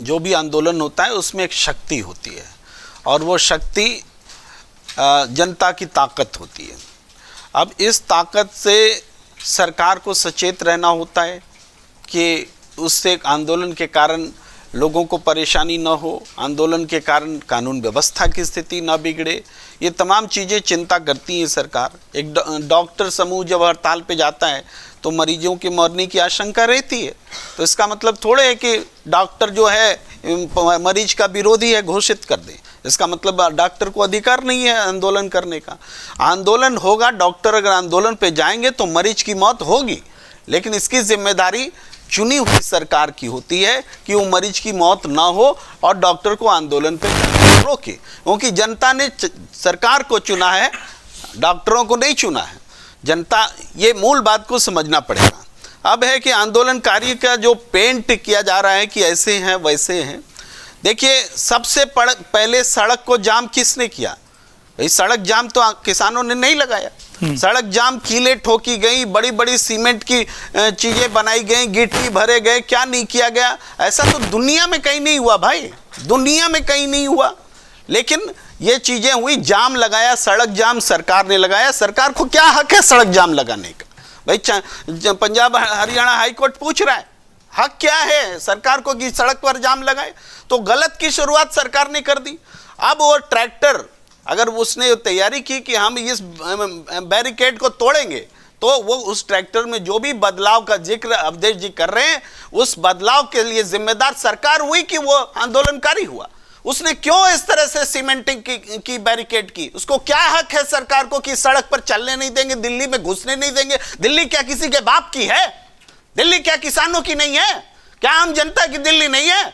जो भी आंदोलन होता है उसमें एक शक्ति होती है और वो शक्ति जनता की ताकत होती है। अब इस ताकत से सरकार को सचेत रहना होता है कि उससे आंदोलन के कारण लोगों को परेशानी न हो, आंदोलन के कारण कानून व्यवस्था की स्थिति न बिगड़े। ये तमाम चीज़ें चिंता करती है सरकार। एक डॉक्टर समूह जब हड़ताल पे जाता है तो मरीजों के मरने की आशंका रहती है, तो इसका मतलब थोड़े है कि डॉक्टर जो है मरीज का विरोधी है घोषित कर दें। इसका मतलब डॉक्टर को अधिकार नहीं है आंदोलन करने का। आंदोलन होगा, डॉक्टर अगर आंदोलन पे जाएंगे तो मरीज की मौत होगी, लेकिन इसकी जिम्मेदारी चुनी हुई सरकार की होती है कि वो मरीज की मौत ना हो और डॉक्टर को आंदोलन पे रोके, क्योंकि जनता ने सरकार को चुना है, डॉक्टरों को नहीं चुना है जनता। ये मूल बात को समझना पड़ेगा। अब है कि आंदोलनकारी का जो पेंट किया जा रहा है कि ऐसे हैं वैसे हैं। देखिए, सबसे पहले सड़क को जाम किसने किया? भाई सड़क जाम तो किसानों ने नहीं लगाया। सड़क जाम कीले ठोकी गई, बड़ी बड़ी सीमेंट की चीजें बनाई गई, गिट्टी भरे गए, क्या नहीं किया गया? ऐसा तो दुनिया में कहीं नहीं हुआ भाई, दुनिया में कहीं नहीं हुआ। लेकिन ये चीजें हुई, जाम लगाया, सड़क जाम सरकार ने लगाया। सरकार को क्या हक है सड़क जाम लगाने का? भाई पंजाब हरियाणा हाई कोर्ट पूछ रहा है हक क्या है सरकार को कि सड़क पर जाम लगाए? तो गलत की शुरुआत सरकार ने कर दी। अब वो ट्रैक्टर अगर उसने तैयारी की कि हम इस बैरिकेड को तोड़ेंगे, तो वो उस ट्रैक्टर में जो भी बदलाव का जिक्र अवधेश जी कर रहे हैं, उस बदलाव के लिए जिम्मेदार सरकार हुई कि वो आंदोलनकारी हुआ। उसने क्यों इस तरह से सीमेंटिंग की बैरिकेड की? उसको क्या हक है सरकार को कि सड़क पर चलने नहीं देंगे, दिल्ली में घुसने नहीं देंगे? दिल्ली क्या किसी के बाप की है? दिल्ली क्या किसानों की नहीं है? क्या आम जनता की दिल्ली नहीं है?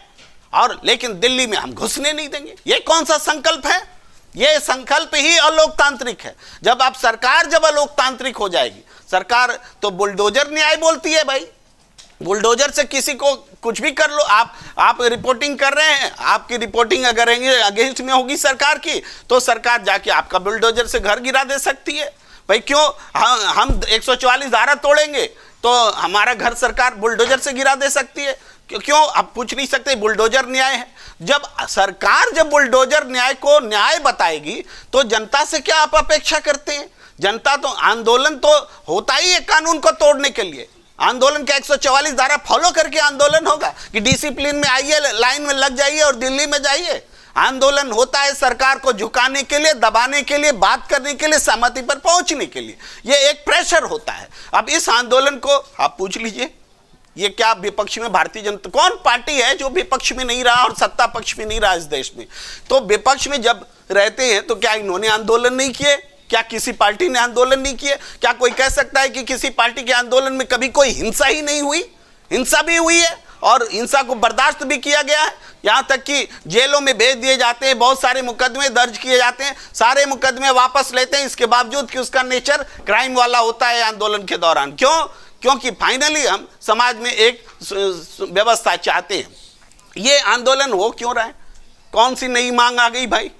और लेकिन दिल्ली में हम घुसने नहीं देंगे, ये कौन सा संकल्प है? ये संकल्प ही अलोकतांत्रिक है। जब आप सरकार जब अलोकतांत्रिक हो जाएगी, सरकार तो बुलडोजर न्याय बोलती है भाई। बुलडोजर से किसी को कुछ भी कर लो। आप रिपोर्टिंग कर रहे हैं, आपकी रिपोर्टिंग अगर अगेंस्ट में होगी सरकार की, तो सरकार जाके आपका बुलडोजर से घर गिरा दे सकती है। भाई क्यों हम 144 धारा तोड़ेंगे तो हमारा घर सरकार बुलडोजर से गिरा दे सकती है? क्यों आप पूछ नहीं सकते? बुलडोजर न्याय है। जब सरकार जब बुलडोजर न्याय को न्याय बताएगी तो जनता से क्या आप अपेक्षा करते हैं? जनता तो आंदोलन तो होता ही है कानून को तोड़ने के लिए। आंदोलन का 144 धारा फॉलो करके आंदोलन होगा कि डिसिप्लिन में आइए, लाइन में लग जाइए और दिल्ली में जाइए। आंदोलन होता है सरकार को झुकाने के लिए, दबाने के लिए, बात करने के लिए, सहमति पर पहुंचने के लिए। यह एक प्रेशर होता है। अब इस आंदोलन को आप पूछ लीजिए, ये क्या विपक्ष में भारतीय जनता कौन पार्टी है जो विपक्ष में नहीं रहा और सत्ता पक्ष में नहीं रहा इस देश में? तो विपक्ष में जब रहते हैं तो क्या इन्होंने आंदोलन नहीं किए? क्या किसी पार्टी ने आंदोलन नहीं किए? क्या कोई कह सकता है कि किसी पार्टी के आंदोलन में कभी कोई हिंसा ही नहीं हुई? हिंसा भी हुई है और हिंसा को बर्दाश्त भी किया गया है। यहां तक कि जेलों में भेज दिए जाते हैं, बहुत सारे मुकदमे दर्ज किए जाते हैं, सारे मुकदमे वापस लेते हैं, इसके बावजूद कि उसका नेचर क्राइम वाला होता है आंदोलन के दौरान। क्यों? क्योंकि फाइनली हम समाज में एक व्यवस्था चाहते हैं। ये आंदोलन हो क्यों रहा है? कौन सी नई मांग आ गई भाई?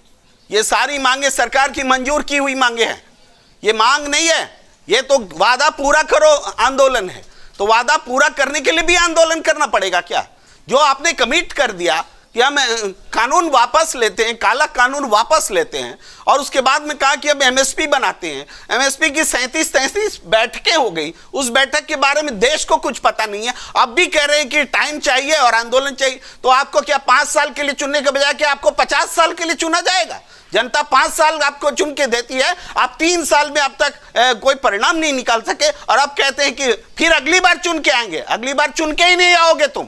ये सारी मांगे सरकार की मंजूर की हुई मांगे हैं। ये मांग नहीं है, ये तो वादा पूरा करो आंदोलन है। तो वादा पूरा करने के लिए भी आंदोलन करना पड़ेगा क्या? जो आपने कमिट कर दिया कि हम कानून वापस लेते हैं, काला कानून वापस लेते हैं, और उसके बाद में कहा कि अब एमएसपी बनाते हैं। एमएसपी की 37-33 बैठकें हो गई, उस बैठक के बारे में देश को कुछ पता नहीं है। अब भी कह रहे हैं कि टाइम चाहिए और आंदोलन चाहिए। तो आपको क्या 5 साल के लिए चुनने के बजाय क्या आपको 50 साल के लिए चुना जाएगा? जनता 5 साल आपको चुन के देती है, आप 3 साल में अब तक कोई परिणाम नहीं निकाल सके और अब कहते हैं कि फिर अगली बार चुन के आएंगे। अगली बार चुन के ही नहीं आओगे तुम।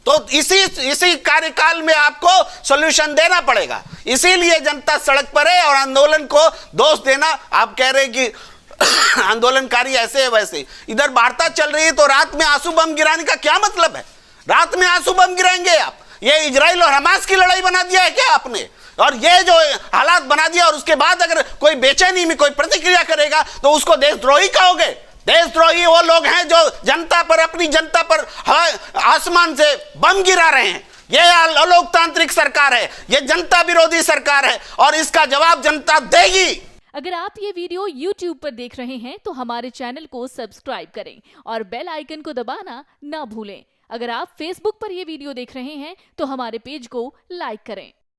तो इसी कार्यकाल में आपको सॉल्यूशन देना पड़ेगा। इसीलिए जनता सड़क पर है और आंदोलन को दोष देना, आप कह रहे हैं कि आंदोलनकारी ऐसे है वैसे। इधर वार्ता चल रही है तो रात में आंसू बम गिराने का क्या मतलब है? रात में आंसू बम गिराएंगे आप? ये इजराइल और हमास की लड़ाई बना दिया है क्या आपने? और ये जो हालात बना दिया, और उसके बाद अगर कोई बेचैनी में कोई प्रतिक्रिया करेगा तो उसको देशद्रोही कहोगे? देशद्रोही वो लोग हैं जो जनता पर, अपनी जनता पर आसमान से बम गिरा रहे हैं। ये अलोकतांत्रिक सरकार है, ये जनता विरोधी सरकार है और इसका जवाब जनता देगी। अगर आप ये वीडियो YouTube पर देख रहे हैं तो हमारे चैनल को सब्सक्राइब करें और बेल आइकन को दबाना ना भूलें अगर आप Facebook पर ये वीडियो देख रहे हैं तो हमारे पेज को लाइक करें।